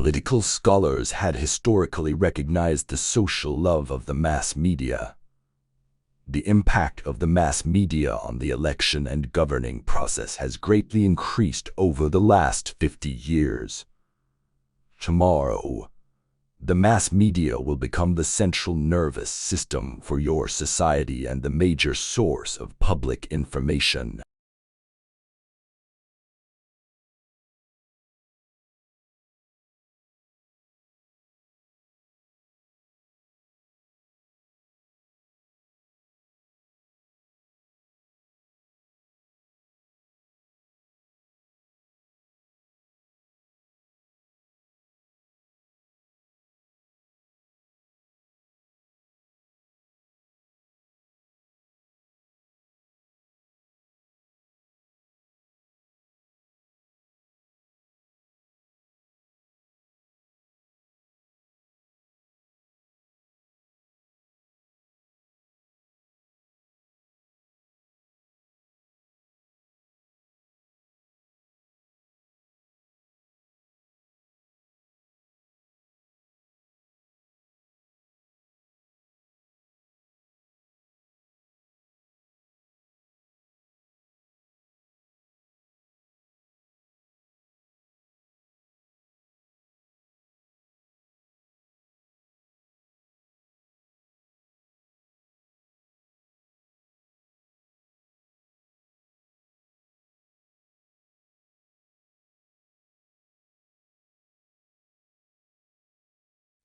Political scholars had historically recognized the social love of the mass media. The impact of the mass media on the election and governing process has greatly increased over the last 50 years. Tomorrow, the mass media will become the central nervous system for your society and the major source of public information.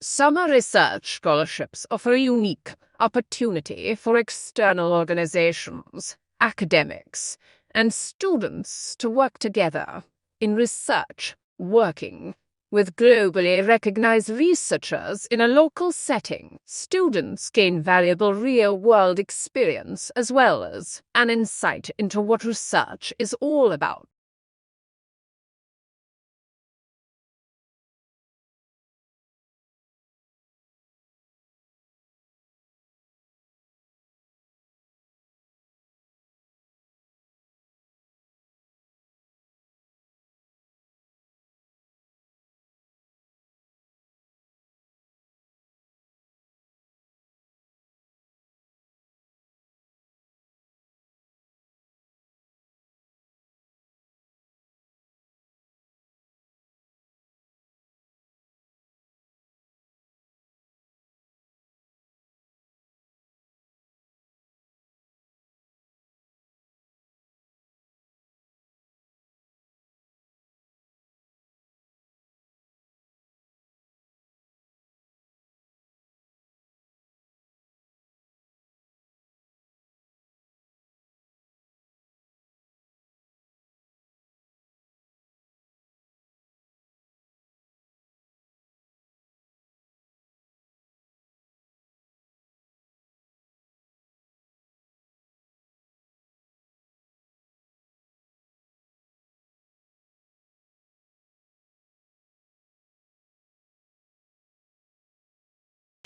Summer research scholarships offer a unique opportunity for external organizations, academics, and students to work together in research, working with globally recognized researchers in a local setting. Students gain valuable real-world experience as well as an insight into what research is all about.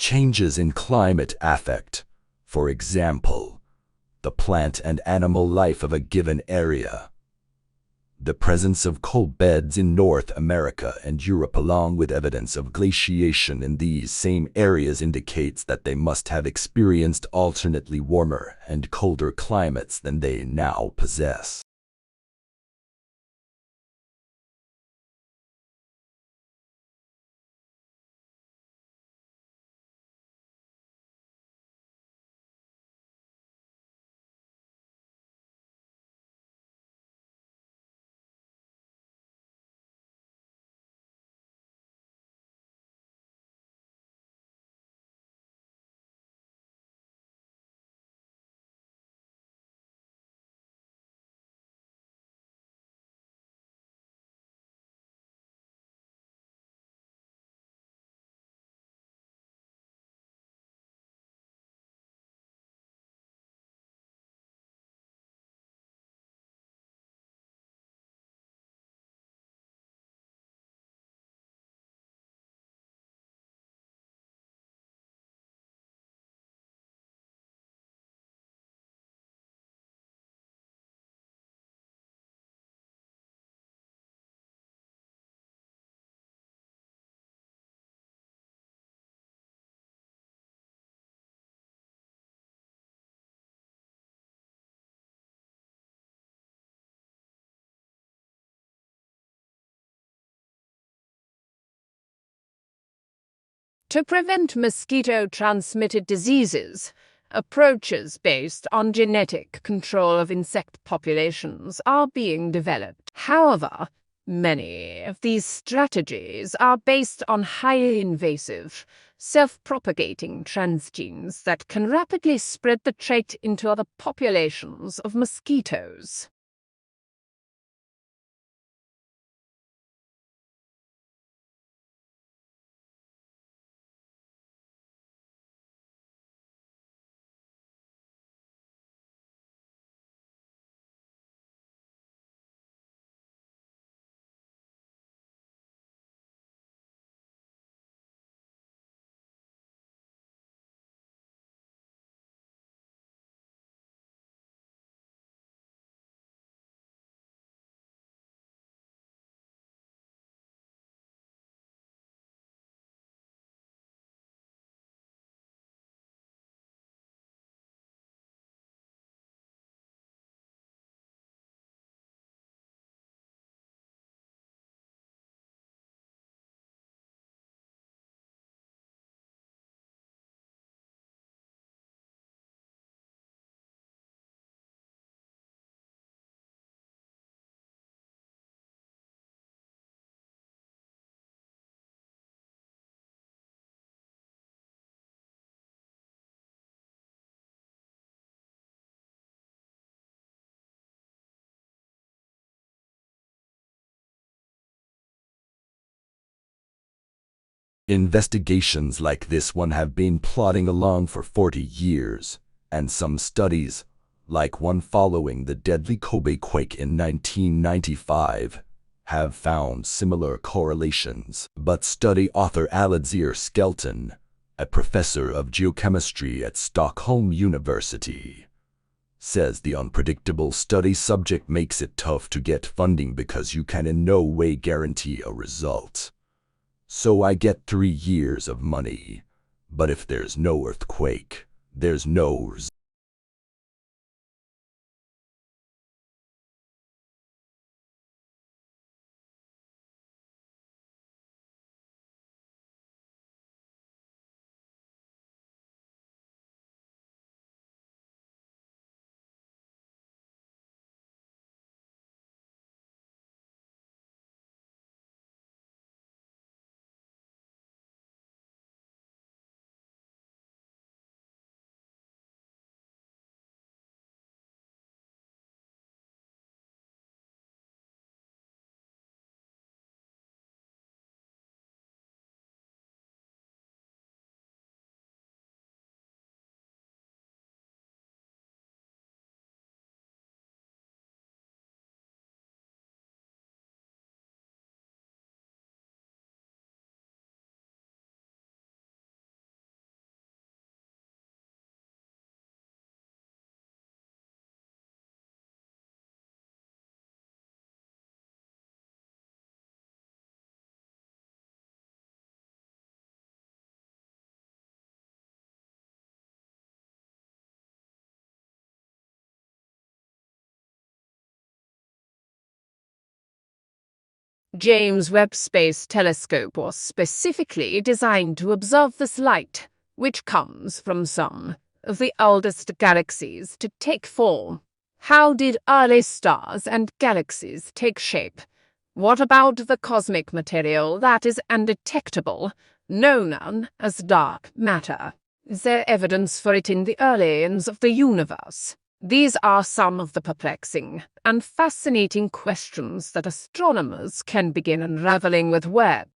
Changes in climate affect, for example, the plant and animal life of a given area. The presence of cold beds in North America and Europe along with evidence of glaciation in these same areas indicates that they must have experienced alternately warmer and colder climates than they now possess. to prevent mosquito-transmitted diseases. Approaches based on genetic control of insect populations are being developed. However, many of these strategies are based on highly invasive, self-propagating transgenes that can rapidly spread the trait into other populations of mosquitoes. Investigations like this one have been plodding along for 40 years, and some studies, like one following the deadly Kobe quake in 1995, have found similar correlations. But study author Aloud Skelton, a professor of geochemistry at Stockholm University, says the unpredictable study subject makes it tough to get funding because you can in no way guarantee a result. So I get 3 years of money, but if there's no earthquake, there's no result. James Webb Space Telescope was specifically designed to observe this light, which comes from some of the oldest galaxies, to take form. How did early stars and galaxies take shape? What about the cosmic material that is undetectable, known as dark matter? Is there evidence for it in the early eons of the universe? These are some of the perplexing and fascinating questions that astronomers can begin unraveling with Webb.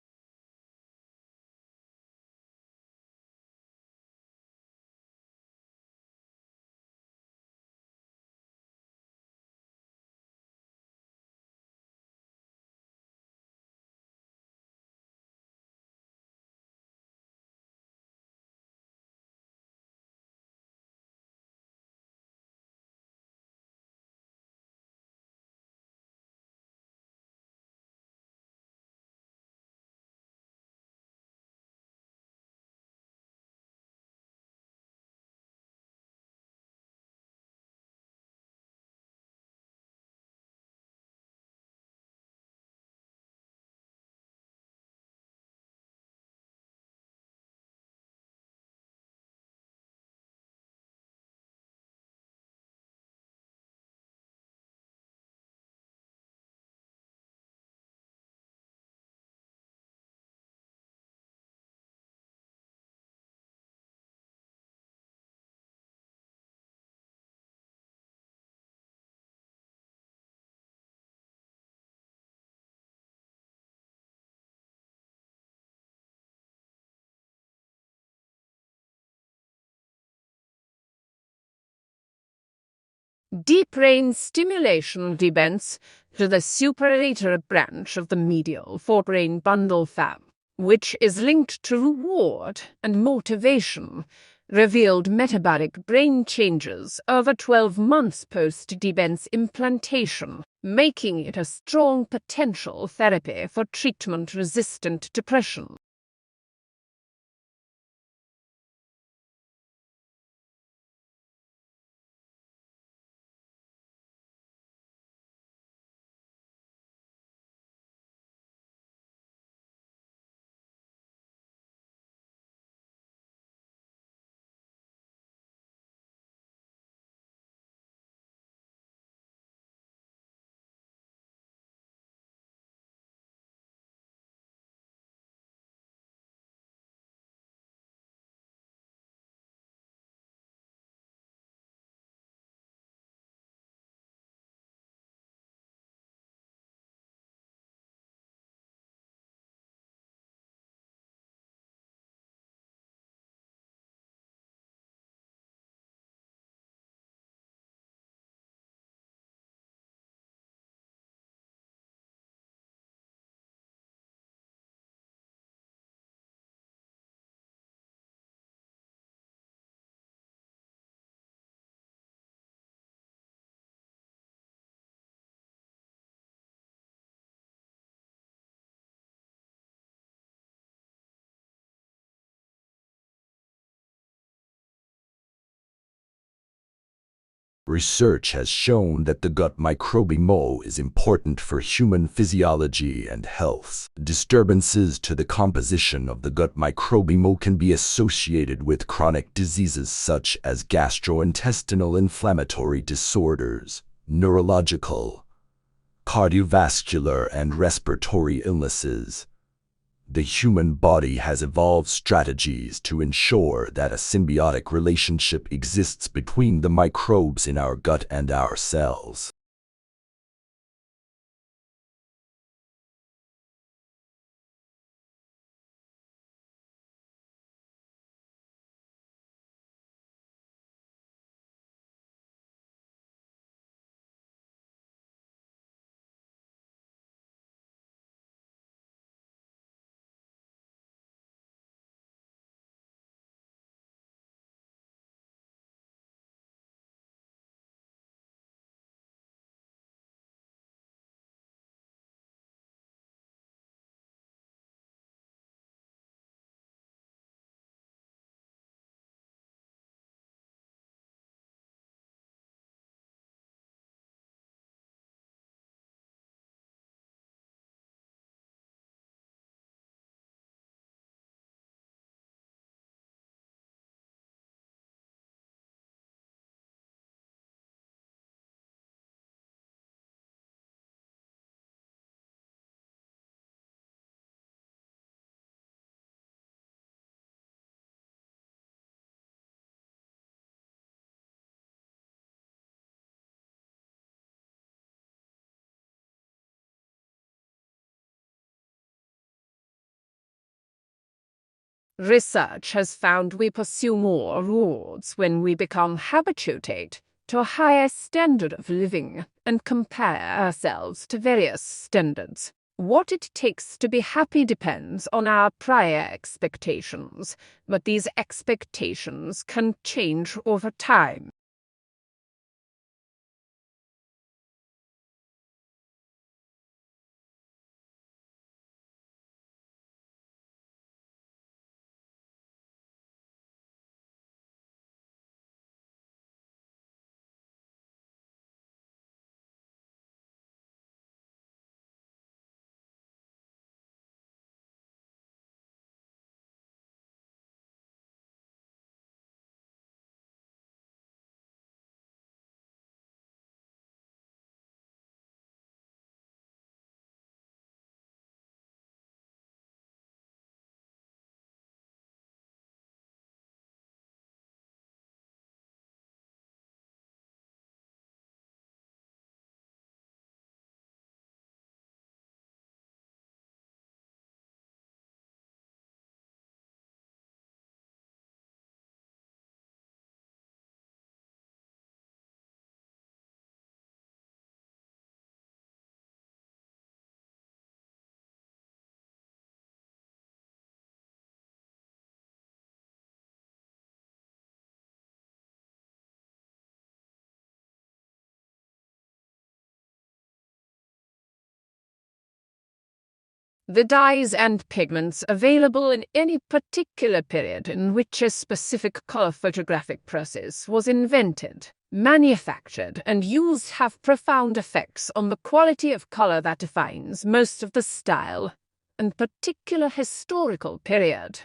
Deep brain stimulation depends to the superior branch of the medial forebrain bundle fab, which is linked to reward and motivation, revealed metabolic brain changes over 12 months post-DBENS implantation, making it a strong potential therapy for treatment-resistant depression. Research has shown that the gut microbiome is important for human physiology and health. Disturbances to the composition of the gut microbiome can be associated with chronic diseases such as gastrointestinal inflammatory disorders, neurological, cardiovascular, and respiratory illnesses. The human body has evolved strategies to ensure that a symbiotic relationship exists between the microbes in our gut and our cells. Research has found we pursue more rewards when we become habituated to a higher standard of living and compare ourselves to various standards. What it takes to be happy depends on our prior expectations, but these expectations can change over time. The dyes and pigments available in any particular period in which a specific color photographic process was invented, manufactured, and used have profound effects on the quality of color that defines most of the style and particular historical period.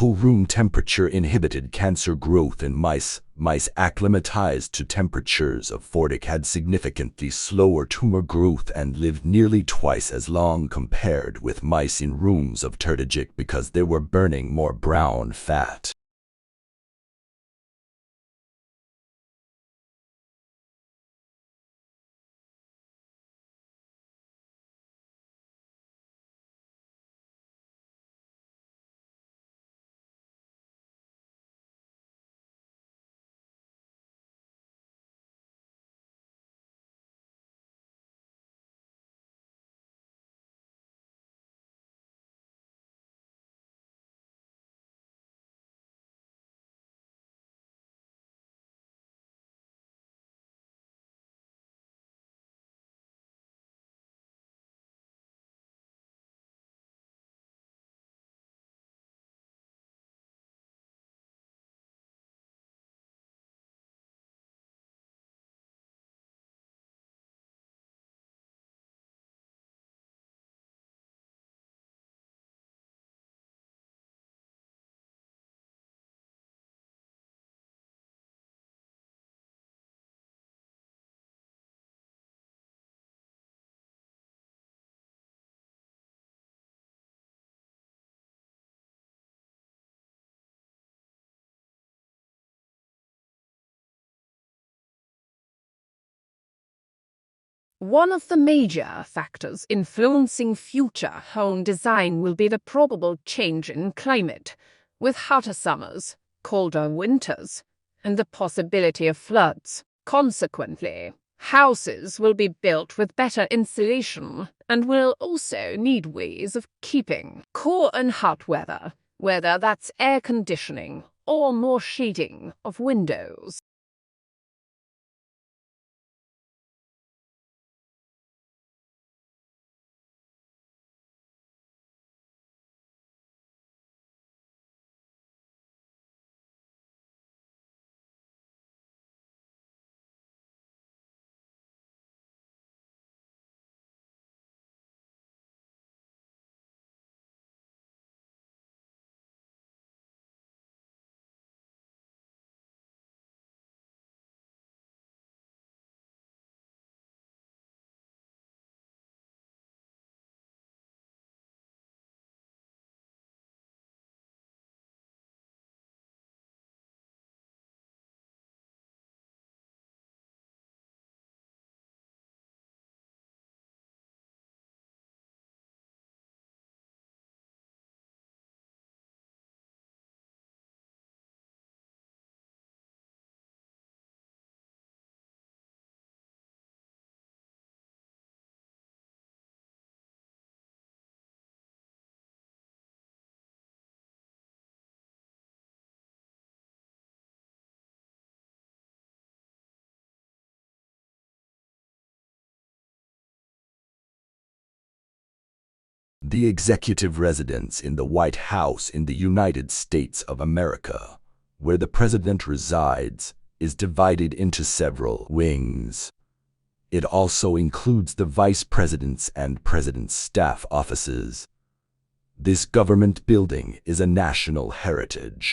Cool room temperature inhibited cancer growth in mice. Mice acclimatized to temperatures of 40 had significantly slower tumor growth and lived nearly twice as long compared with mice in rooms of turgid because they were burning more brown fat. One of the major factors influencing future home design will be the probable change in climate, with hotter summers, colder winters, and the possibility of floods. Consequently, houses will be built with better insulation and will also need ways of keeping cool and hot weather, whether that's air conditioning or more shading of windows. The executive residence in the White House in the United States of America, where the president resides, is divided into several wings. It also includes the vice president's and president's staff offices. This government building is a national heritage.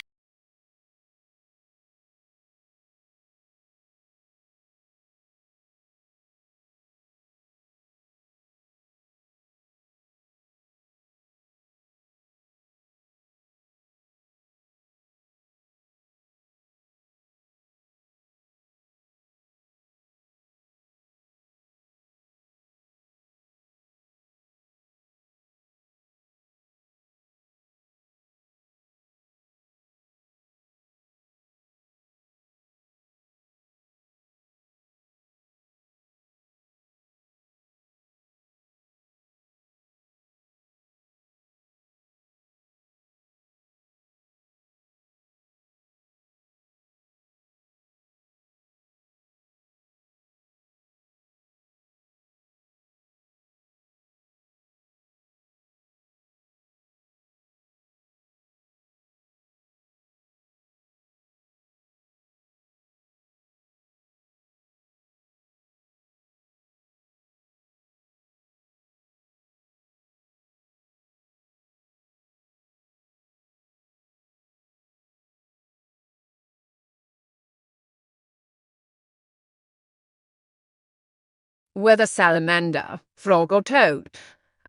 Whether salamander, frog or toad,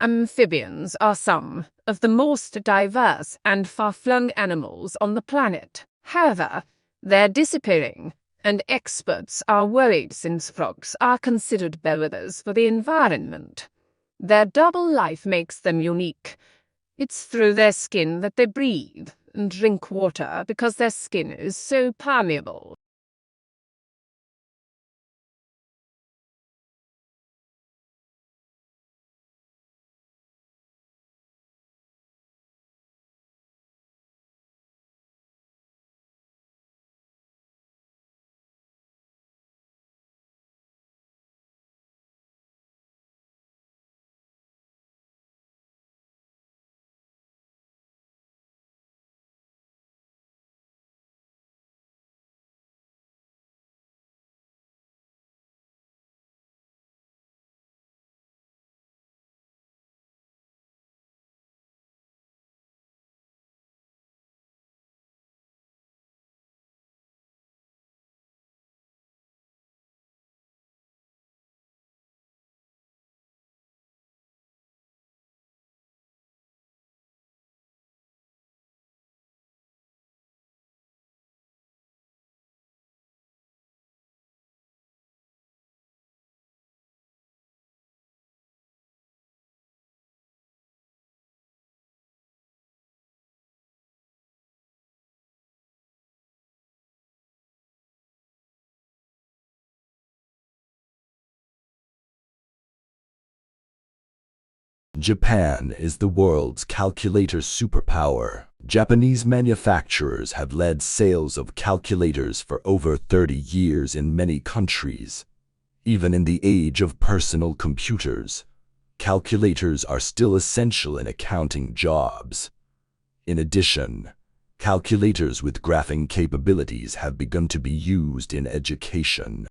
amphibians are some of the most diverse and far-flung animals on the planet. However, they're disappearing, and experts are worried since frogs are considered bellwethers for the environment. Their double life makes them unique. It's through their skin that they breathe and drink water because their skin is so permeable. Japan is the world's calculator superpower. Japanese manufacturers have led sales of calculators for over 30 years in many countries. Even in the age of personal computers, calculators are still essential in accounting jobs. In addition, calculators with graphing capabilities have begun to be used in education.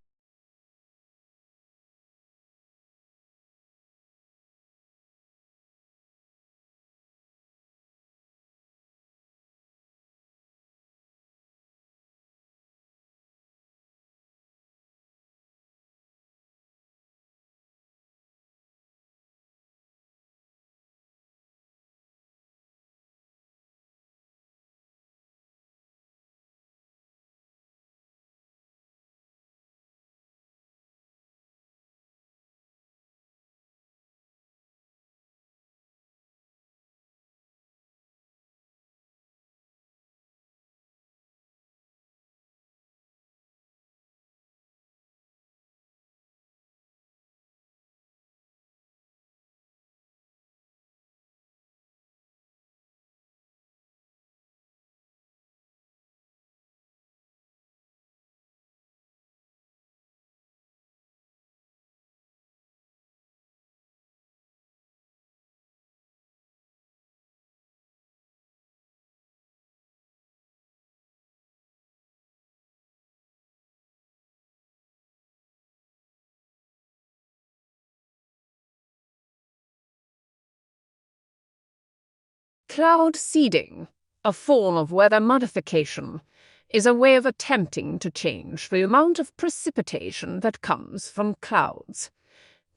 Cloud seeding, a form of weather modification, is a way of attempting to change the amount of precipitation that comes from clouds.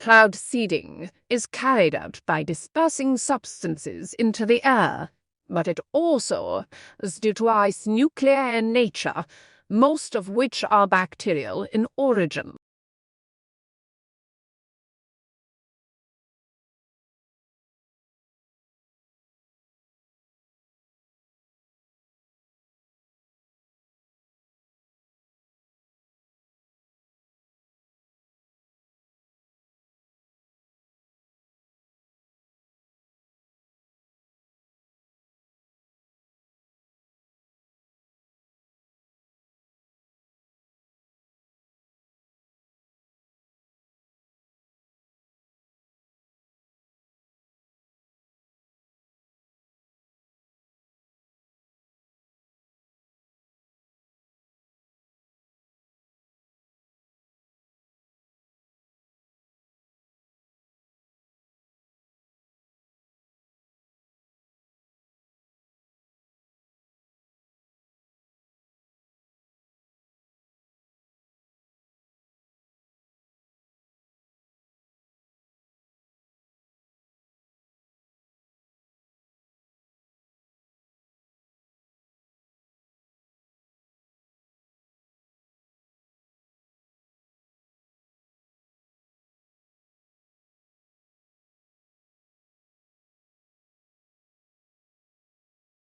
Cloud seeding is carried out by dispersing substances into the air, but it also is due to ice nuclei in nature, most of which are bacterial in origin.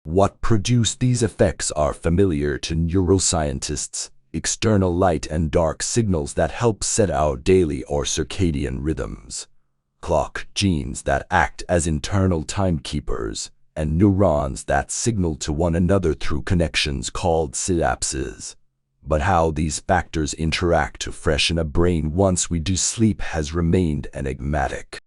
What produce these effects are familiar to neuroscientists: external light and dark signals that help set our daily or circadian rhythms, clock genes that act as internal timekeepers, and neurons that signal to one another through connections called synapses. But how these factors interact to freshen a brain once we do sleep has remained enigmatic.